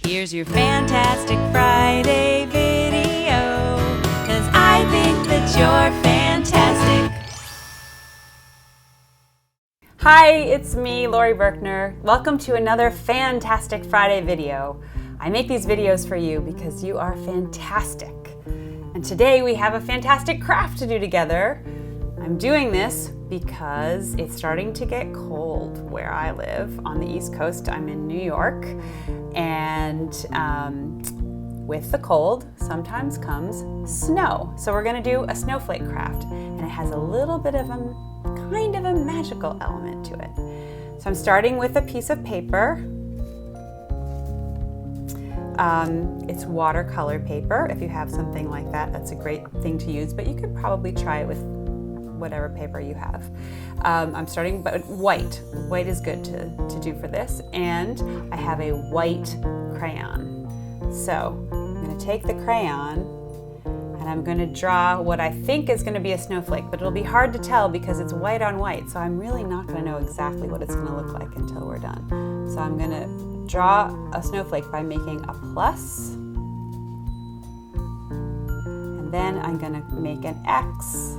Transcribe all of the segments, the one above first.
Here's your Fan-Tastic Friday video, 'cause I think that you're fantastic. Hi, it's me, Laurie Berkner. Welcome to another Fan-Tastic Friday video. I make these videos for you because you are fantastic. And today we have a fantastic craft to do together. I'm doing this because it's starting to get cold where I live on the East Coast. I'm in New York, and with the cold sometimes comes snow. So we're going to do a snowflake craft, and it has a little bit of a kind of a magical element to it. So I'm starting with a piece of paper. It's watercolor paper. If you have something like that, that's a great thing to use, but you could probably try it with whatever paper you have. I'm starting, but white. White is good to do for this. And I have a white crayon. So I'm going to take the crayon and I'm going to draw what I think is going to be a snowflake, but it'll be hard to tell because it's white on white. So I'm really not going to know exactly what it's going to look like until we're done. So I'm going to draw a snowflake by making a plus. And then I'm going to make an X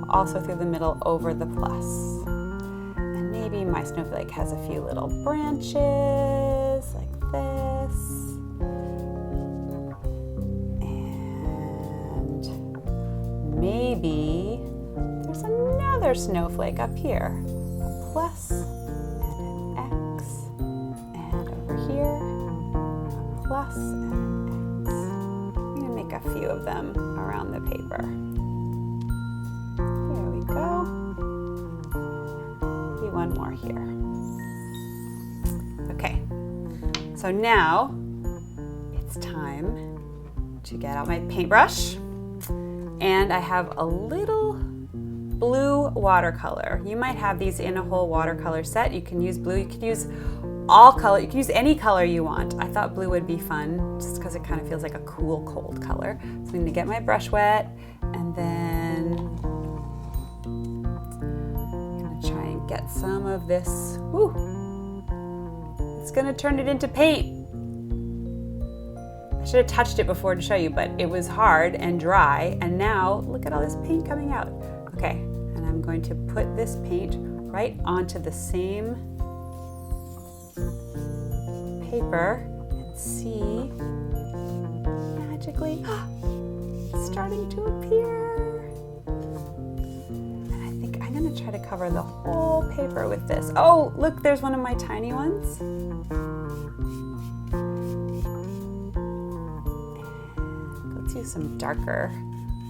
also through the middle over the plus. And maybe my snowflake has a few little branches like this. And maybe there's another snowflake up here. A plus and an X. And over here, a plus and an X. I'm going to make a few of them around the paper. Go. Maybe one more here. Okay, so now it's time to get out my paintbrush, and I have a little blue watercolor. You might have these in a whole watercolor set. You can use blue, you can use all color, you can use any color you want. I thought blue would be fun just because it kind of feels like a cool, cold color. So I'm going to get my brush wet, and then try and get some of this. Woo! It's gonna turn it into paint. I should have touched it before to show you, but it was hard and dry, and now look at all this paint coming out. Okay, and I'm going to put this paint right onto the same paper and see magically it's starting to appear. I'm going to try to cover the whole paper with this. Oh, look, there's one of my tiny ones. And let's use some darker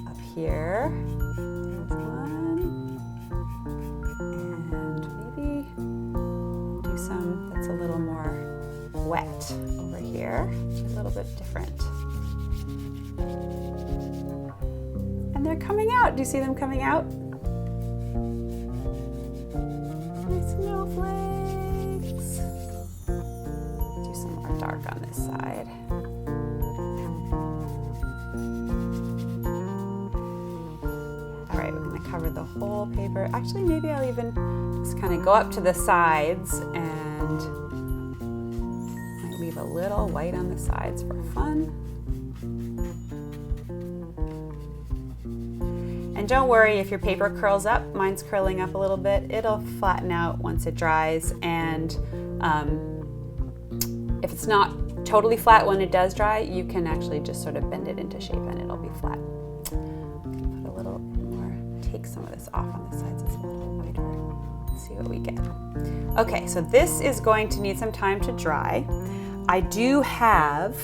up here. There's one. And maybe do some that's a little more wet over here, which is a little bit different. And they're coming out. Do you see them coming out? Snowflakes. Do some more dark on this side. All right, we're going to cover the whole paper. Actually, maybe I'll even just kind of go up to the sides and might leave a little white on the sides for fun. And don't worry if your paper curls up. Mine's curling up a little bit. It'll flatten out once it dries, and if it's not totally flat when it does dry, you can actually just sort of bend it into shape and it'll be flat. I'm gonna put a little more, take some of this off on the sides. It's a little whiter. Let's see what we get. Okay, so this is going to need some time to dry. I do have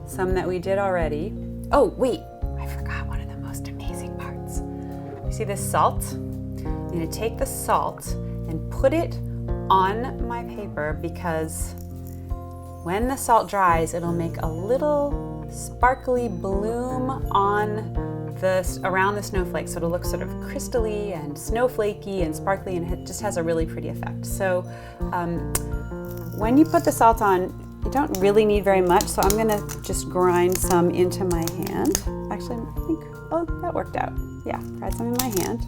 some that we did already. Oh, wait, I forgot one of the most amazing parts. You see this salt? I'm going to take the salt and put it on my paper because when the salt dries, it'll make a little sparkly bloom on around the snowflake, so it'll look sort of crystally and snowflakey and sparkly, and it just has a really pretty effect. So when you put the salt on, you don't really need very much, so I'm going to just grind some into my hand. Actually, I think, oh, that worked out. Yeah, grind some in my hand.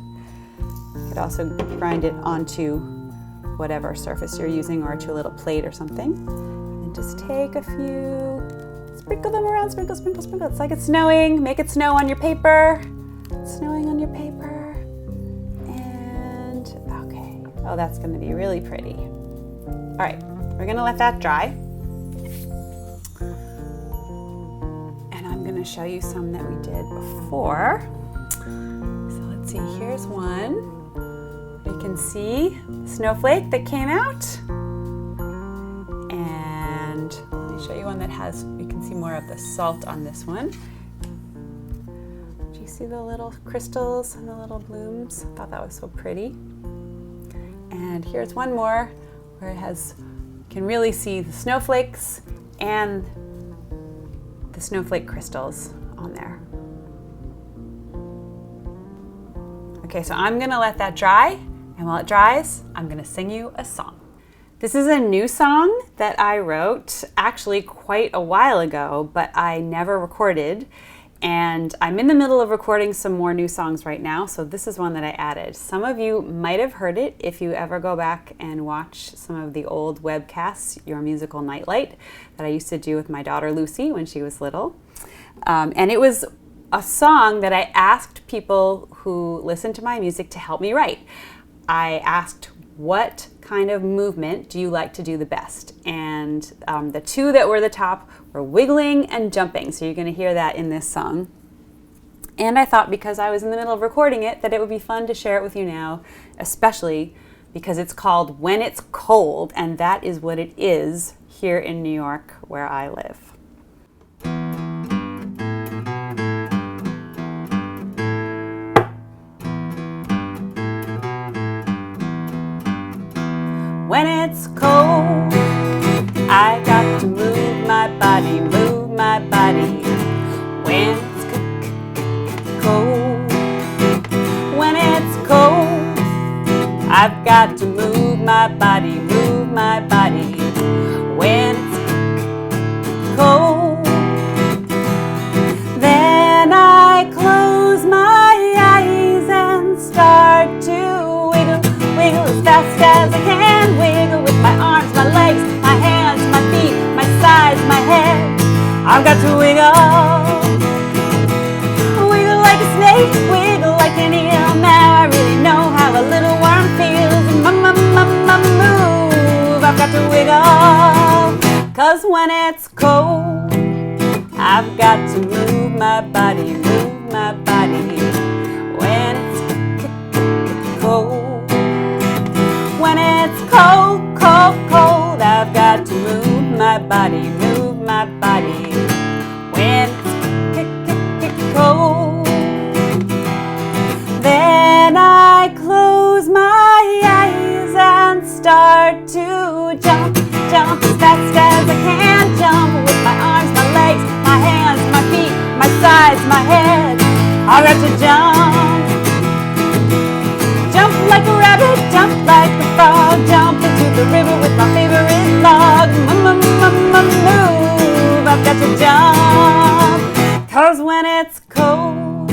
You could also grind it onto whatever surface you're using or to a little plate or something. And And just take a few, sprinkle them around, sprinkle, sprinkle, sprinkle. It's like it's snowing. Make it snow on your paper. It's snowing on your paper. And okay. Oh, that's going to be really pretty. All right, we're going to let that dry. And I'm going to show you some that we did before. So let's see, here's one. You can see the snowflake that came out. And let me show you one that has, you can see more of the salt on this one. Do you see the little crystals and the little blooms? I thought that was so pretty. And here's one more where it has, you can really see the snowflakes and the snowflake crystals on there. Okay, so I'm gonna let that dry, and while it dries, I'm gonna sing you a song. This is a new song that I wrote actually quite a while ago, but I never recorded. And I'm in the middle of recording some more new songs right now, so this is one that I added. Some of you might have heard it if you ever go back and watch some of the old webcasts, Your Musical Nightlight, that I used to do with my daughter Lucy when she was little. And it was a song that I asked people who listen to my music to help me write. I asked, what kind of movement do you like to do the best? And the two that were the top were wiggling and jumping. So you're going to hear that in this song. And I thought, because I was in the middle of recording it, that it would be fun to share it with you now, especially because it's called When It's Cold, and that is what it is here in New York where I live. When it's cold, I got to move my body, move my body. When it's cold, when it's cold, I've got to move my body, move my body. When it's cold, then I close my eyes and start to wiggle, wiggle as fast as I can. Wiggle with my arms, my legs, my hands, my feet, my sides, my head. I've got to wiggle, wiggle like a snake, wiggle like an eel. Now I really know how a little worm feels. Move, I've got to wiggle, 'cause when it's cold, I've got to move my body, move my body. When it's cold, when it's cold, cold, cold, I've got to move my body, move my body. When it's cold, then I close my eyes and start to jump, jump as fast as I can. Jump with my arms, my legs, my hands, my feet, my sides, my head. I've got to jump, jump like a rabbit, jump like a frog, jump into the river with my favorite log. Move, I've got to jump, 'cause when it's cold,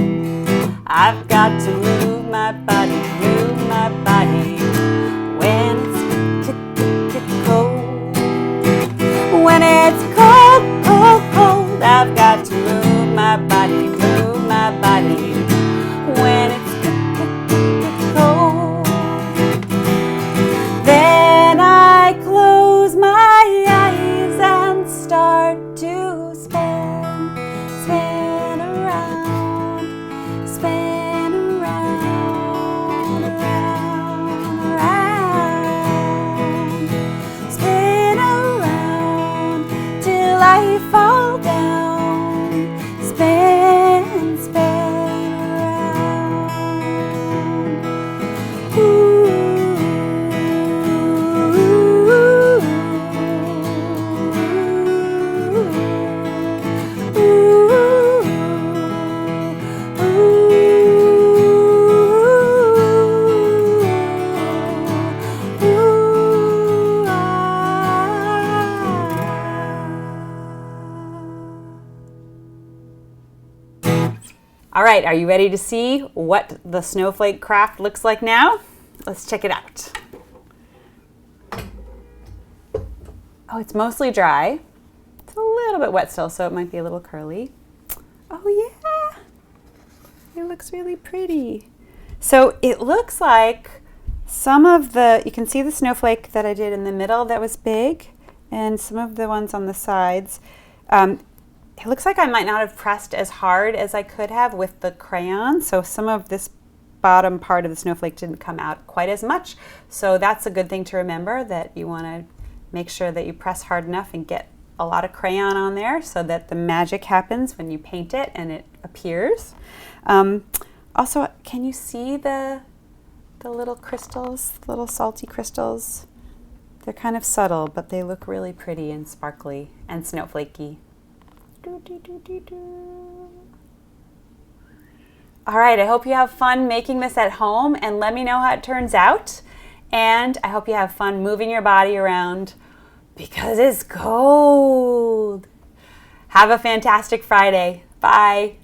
I've got to move my body, move my body. When it's cold, when it's cold, cold, cold, I've got to move my body, move my body. When it's cold, then I close my eyes and start to spin, spin around, spin around, around, around, spin around till I fall down, spin, spin around. Ooh. All right, are you ready to see what the snowflake craft looks like now? Let's check it out. Oh, it's mostly dry. It's a little bit wet still, so it might be a little curly. Oh yeah, it looks really pretty. So it looks like some of you can see the snowflake that I did in the middle that was big, and some of the ones on the sides. It looks like I might not have pressed as hard as I could have with the crayon, so some of this bottom part of the snowflake didn't come out quite as much. So that's a good thing to remember, that you want to make sure that you press hard enough and get a lot of crayon on there so that the magic happens when you paint it and it appears. Also, can you see the little crystals, the little salty crystals? They're kind of subtle, but they look really pretty and sparkly and snowflakey. All right, I hope you have fun making this at home, and let me know how it turns out. And I hope you have fun moving your body around because it's cold. Have a fantastic Friday. Bye.